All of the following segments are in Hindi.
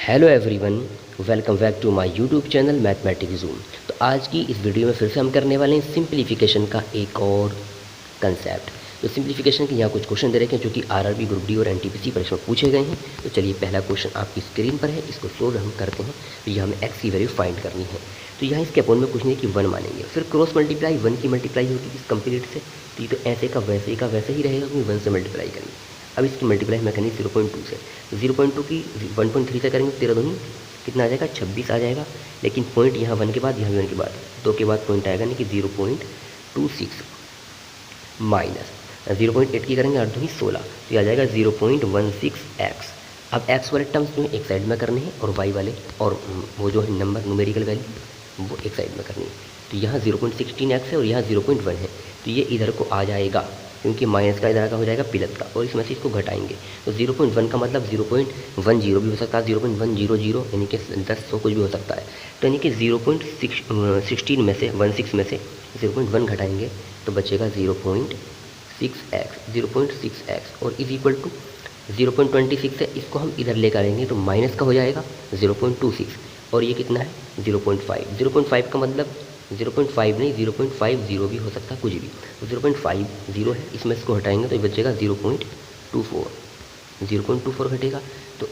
Hello everyone, welcome back to my YouTube channel Mathematics Zoom. तो आज की इस वीडियो में फिर से हम करने वाले हैं सिंप्लीफिकेशन का एक और कंसेप्ट। तो सिंप्लीफिकेशन के यहाँ कुछ क्वेश्चन दे रखे हैं जो कि आरआरबी ग्रुप डी और एनटीपीसी परीक्षा में पूछे गए हैं। तो चलिए, पहला क्वेश्चन आपकी स्क्रीन पर है, इसको सोल्व हम करते हैं। तो यह हमें एक्स की वैल्यू फाइंड करनी है। तो यहाँ इसके अपोन में कुछ नहीं कि 1 मानेंगे, फिर क्रॉस मल्टीप्लाई 1 की मल्टीप्लाई होगी इस कंप्लीट से। तो ये तो ऐसे का वैसे ही रहेगा क्योंकि 1 से मल्टीप्लाई करेंगे। अब इसकी मल्टीप्लाई हमें करनी 0.2 से। 0.2 की 1.3 से करेंगे, 13 दूनी कितना आ जाएगा, 26 आ जाएगा। लेकिन पॉइंट यहाँ 1 के बाद, यहाँ भी 1 के बाद, 2 के बाद पॉइंट आएगा, नहीं कि 0.26 माइनस 0.8 की करेंगे 8 दूनी 16, तो ये आ जाएगा 0.16x। अब x वाले टर्म्स जो है एक साइड में करने हैं और y वाले और वो जो है नंबर न्यूमेरिकल वैल्यू वो एक साइड में करनी है। तो यहाँ 0.16x है और यहाँ 0.1 है, तो ये इधर को आ जाएगा क्योंकि माइनस का इधर का हो जाएगा प्लस का, और इसमें से इसको घटाएंगे। तो 0.1 का मतलब 0.10 भी हो सकता है, 0.100 यानी कि 10 100 कुछ भी हो सकता है। तो यानी कि 0.16 में से 16 में से 0.1 घटाएंगे तो बचेगा 0.6x और इज इक्वल टू 0.26 है, इसको हम इधर लेकर आएंगे तो माइनस का हो जाएगा 0.26 और ये कितना है 0.5। 0.5 का मतलब 0.5 नहीं 0.50 भी हो सकता है, कुछ भी। तो 0.50 है, इसमें इसको हटाएंगे तो ये बचेगा 0.24। 0.24 घटेगा तो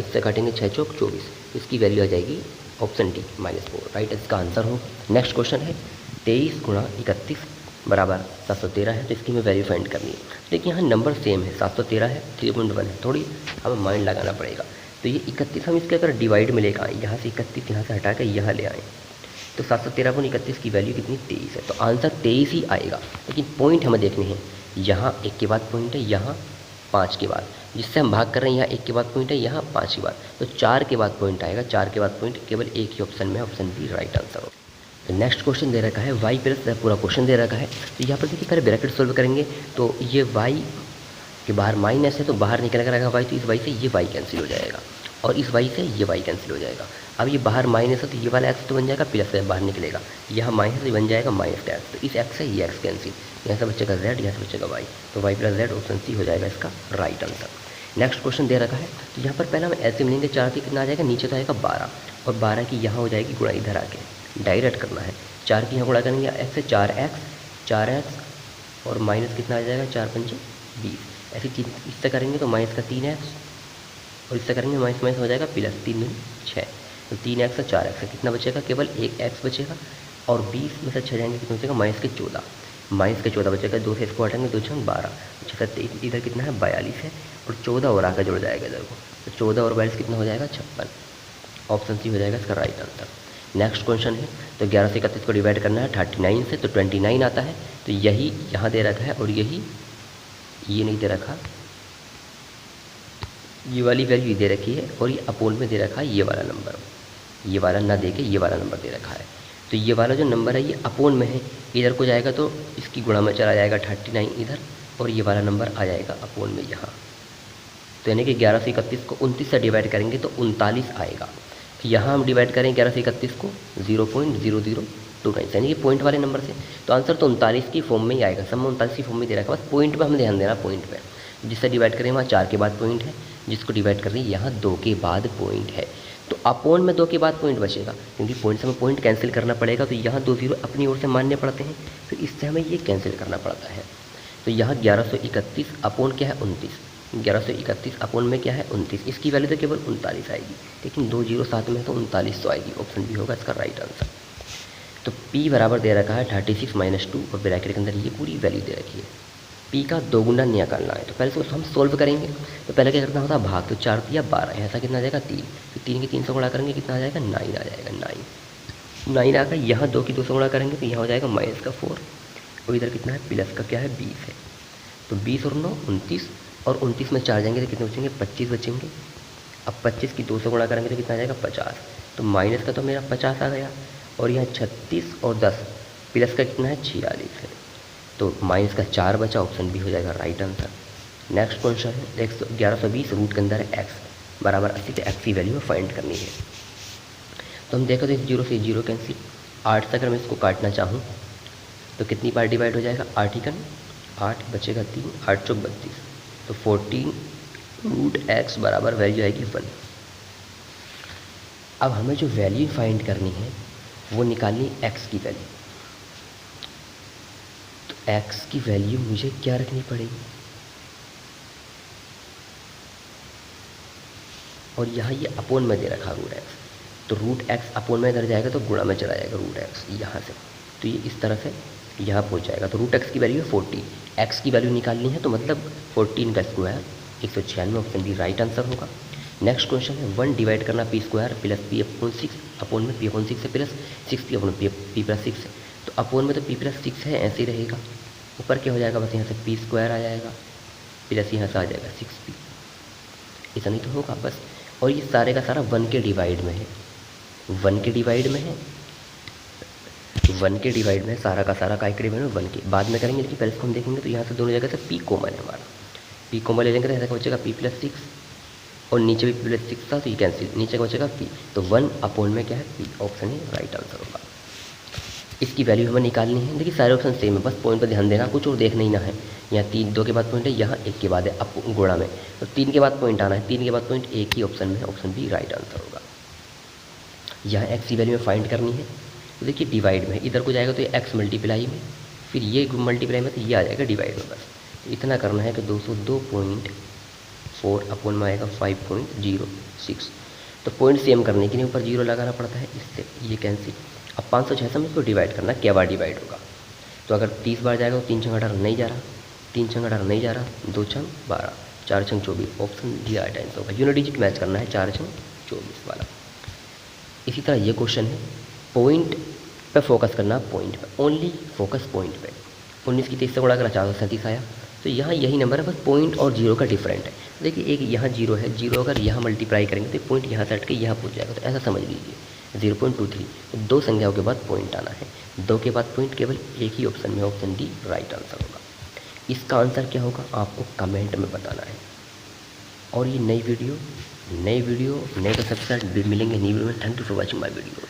इससे काटेंगे 6 चौक 24, इसकी वैल्यू आ जाएगी ऑप्शन डी -4, राइट। इसका आंसर होगा। नेक्स्ट क्वेश्चन है 23 × 31 बराबर 713 है, तो इसकी हमें वैल्यू फाइंड करनी है। देखिए यहाँ नंबर सेम है, 713 है, 3.1 है, थोड़ी हमें माइंड लगाना पड़ेगा। तो ये 31 हम इसके अगर डिवाइड में लेकर आए, यहाँ से 31 यहाँ से हटा कर यहाँ ले आए तो 713/31 की वैल्यू कितनी 23 है, तो आंसर 23 ही आएगा। लेकिन पॉइंट हमें देखने हैं, यहाँ 1 के बाद पॉइंट है, यहाँ 5 के बाद, जिससे हम भाग कर रहे हैं, यहाँ 1 के बाद पॉइंट है, यहाँ 5 के बाद, तो 4 के बाद पॉइंट आएगा। 4 के बाद पॉइंट केवल एक ही ऑप्शन में, ऑप्शन बी राइट आंसर हो। तो नेक्स्ट क्वेश्चन दे रखा है y प्लस, पूरा क्वेश्चन दे रखा है। तो यहाँ पर देखिए पहले ब्रैकेट सोल्व करेंगे तो ये y के बाहर माइनस है तो बाहर निकल कर आएगा y, तो इस y से ये y कैंसिल हो जाएगा और इस y से ये y कैंसिल हो जाएगा। अब ये बाहर माइनस है तो ये वाला x तो बन जाएगा प्लस है, बाहर निकलेगा, यहाँ माइनस से बन जाएगा माइनस का x, तो इस x से ये x कैंसिल, यहाँ से बचेगा z, यहाँ से बचेगा y, तो y plus z option C हो जाएगा इसका राइट आंसर। नेक्स्ट क्वेश्चन दे रखा है, तो यहाँ पर पहले हम ऐसे मिलेंगे, 4 से कितना आ जाएगा, नीचे तो आएगा 12 और 12 की यहाँ हो जाएगी गुणा, इधर आके डायरेक्ट करना है। 4 की यहाँ गुणा करेंगे x से 4x और माइनस कितना आ जाएगा 4 × 5 = 20। ऐसी चीज इससे करेंगे तो माइनस का 3x और इससे करेंगे माइनस माइनस हो जाएगा प्लस, 3 × 6, तो 3x और 4x से कितना बचेगा, केवल एक x बचेगा और 20 में से 6 जाएंगे कितना बचेगा माइनस के 14 बचेगा। 2 से इसको हटाएंगे, 2 × 12, 6 इधर कितना है 42 है और 14 और आकर जुड़ जाएगा इधर को, तो 14 और 42 कितना हो जाएगा 56, ऑप्शन सी हो जाएगा इसका राइट आंसर। नेक्स्ट क्वेश्चन है, तो 11 से 31 को डिवाइड करना है 39 से, तो 29 आता है, तो यही यहाँ दे रखा है और यही ये नहीं दे रखा, ये वाली वैल्यू दे रखी है और ये अपोन में दे रखा है ये वाला नंबर, ये वाला ना दे के ये वाला नंबर दे रखा है। तो ये वाला जो नंबर है ये अपोन में है, इधर को जाएगा तो इसकी गुणा में चला जाएगा 39 इधर और ये वाला नंबर आ जाएगा अपोन में यहाँ। तो यानी कि 11 से 31 को 29 से डिवाइड करेंगे तो 39 आएगा। तो यहाँ हम डिवाइड करें 11 से 31 को 0.0029 यानी कि पॉइंट वाले नंबर से, तो आंसर तो 39 की फॉर्म में ही आएगा। सब में 39 की फॉर्म में दे रखा है, बस पॉइंट पे हमें ध्यान देना, पॉइंट पे जिससे डिवाइड करें वहाँ 4 के बाद पॉइंट है, जिसको डिवाइड कर रही है यहाँ 2 के बाद पॉइंट है, तो अपोन में 2 के बाद पॉइंट बचेगा क्योंकि पॉइंट से हमें पॉइंट कैंसिल करना पड़ेगा, तो यहाँ 2 0 अपनी ओर से मानने पड़ते हैं, फिर इससे हमें ये कैंसिल करना पड़ता है। तो यहाँ 1131 अपोन क्या है 29, 1131 अपोन में क्या है 29, इसकी वैल्यू तो केवल 39 आएगी, लेकिन 2 0 साथ में तो 39 तो आएगी, ऑप्शन बी होगा इसका राइट आंसर। तो p बराबर दे रखा है 36 - 2 और ब्रैकेट के अंदर ये पूरी वैल्यू दे रखी है। p का दोगुना निकालना है, तो पहले से हम सोल्व करेंगे। तो पहले क्या करना होता है भाग, तो 4 × 12, ऐसा कितना आ जाएगा 3, तो 3 की 3 से गुणा करेंगे कितना आ जाएगा 9 आ जाएगा, 9 आकर यहाँ 2 की 2 से गुणा करेंगे तो यहाँ हो जाएगा माइनस का 4 और इधर कितना है प्लस का क्या है 20 है, तो 20 और 9 29 और 29 में 4 जाएंगे तो कितने बचेंगे 25 बचेंगे। अब 25 की 2 से गुणा करेंगे तो कितना आ जाएगा 50, तो माइनस का तो मेरा 50 आ गया और यहाँ 36 और 10 प्लस का कितना है 46 है, तो माइनस का 4 बचा, ऑप्शन बी हो जाएगा राइट आंसर। नेक्स्ट क्वेश्चन है 1120 रूट के अंदर है x बराबर 80, तो x की वैल्यू फाइंड करनी है। तो हम देखो तो 0 से 0 कैंसिल, 8 से अगर मैं इसको काटना चाहूँ तो कितनी बार डिवाइड हो जाएगा 8 ही का, 8 बचेगा 3, 8 × 32, तो 14 √x बराबर वैल्यू आएगी 1। अब हमें जो वैल्यू फाइंड करनी है वो निकालनी एक्स की वैल्यू। तो एक्स की वैल्यू मुझे क्या रखनी पड़ेगी, और यहाँ ये अपोन में दे रखा रूट एक्स, तो रूट एक्स अपोन में इधर जाएगा तो गुणा में चला जाएगा रूट एक्स यहाँ से, तो ये इस तरह से यहाँ पहुँच जाएगा। तो रूट एक्स की वैल्यू है 40, एक्स की वैल्यू निकालनी है तो मतलब 14 का square 196, option B right answer होगा। नेक्स्ट क्वेश्चन है 1 डिवाइड करना P square plus P upon 6, upon में पी अपॉन 6 है प्लस 6 अपॉन पी प्लस 6 है। तो अपोन में तो पी प्लस 6 है, ऐसे ही रहेगा, ऊपर क्या हो जाएगा, बस यहाँ से पी स्क्वायर आ जाएगा प्लस यहाँ से आ जाएगा 6p, ऐसा नहीं तो होगा बस। और ये सारे का सारा 1 के डिवाइड में है, 1 के डिवाइड में है, 1 के डिवाइड में सारा का सारा का डिवाइड में 1 के बाद में करेंगे, लेकिन पहले इसको हम देखेंगे। तो यहाँ से दोनों जगह से पी कॉमन है हमारा, पी कॉमन ले लेंगे तो ऐसा बचेगा पी प्लस 6, और नीचे भी पी प्लस 6 था तो ये कैंसिल, नीचे का बचेगा पी, तो 1 अपोन में क्या है पी, ऑप्शन ही राइट आंसर होगा। इसकी वैल्यू हमें निकालनी है। देखिए सारे ऑप्शन सेम है, बस पॉइंट पर ध्यान देना, कुछ और देखना ही ना है। यहाँ 3 2 के बाद पॉइंट है, यहाँ 1 के बाद है अप गुणा में, तो 3 के बाद पॉइंट आना है, 3 के बाद पॉइंट एक ही ऑप्शन में है, ऑप्शन बी राइट आंसर होगा। यहाँ एक्स की वैल्यू में फाइंड करनी है, तो देखिए डिवाइड में इधर को जाएगा तो ये एक्स मल्टीप्लाई में, फिर ये मल्टीप्लाई में तो ये आ जाएगा डिवाइड में, बस इतना करना है कि 202.4 अपोन में आएगा 5.06। तो पॉइंट सेम करने के लिए ऊपर 0 लगाना पड़ता है, इससे ये कैंसिल। अब 506 में इसको डिवाइड करना, क्या बार डिवाइड होगा, तो अगर 30 बार जाएगा तो 3 छंग 18 नहीं जा रहा, 3 छंग 18 नहीं जा रहा, 2 छंग 12, 4 छंग 24, ऑप्शन डी राइट आंसर होगा। यूनिट डिजिट मैच करना है 4 छंग 24 वाला। इसी तरह ये क्वेश्चन है, पॉइंट पे फोकस करना, पॉइंट पे ओनली फोकस पॉइंट पे। 19 की 23 से गुणा करा 437 आया, तो यहाँ यही नंबर है, बस पॉइंट और जीरो का डिफरेंट है। देखिए एक यहाँ जीरो है, जीरो अगर यहाँ मल्टीप्लाई करेंगे तो पॉइंट यहाँ से हट के यहाँ पहुँच जाएगा, तो ऐसा समझ लीजिए 0.23। तो 2 संख्याओं के बाद पॉइंट आना है, 2 के बाद पॉइंट केवल एक ही ऑप्शन में, ऑप्शन डी राइट आंसर होगा। इसका आंसर क्या होगा आपको कमेंट में बताना है। और ये नई वीडियो नए तो सबसे मिलेंगे नई वीडियो में। Thank you for watching my video.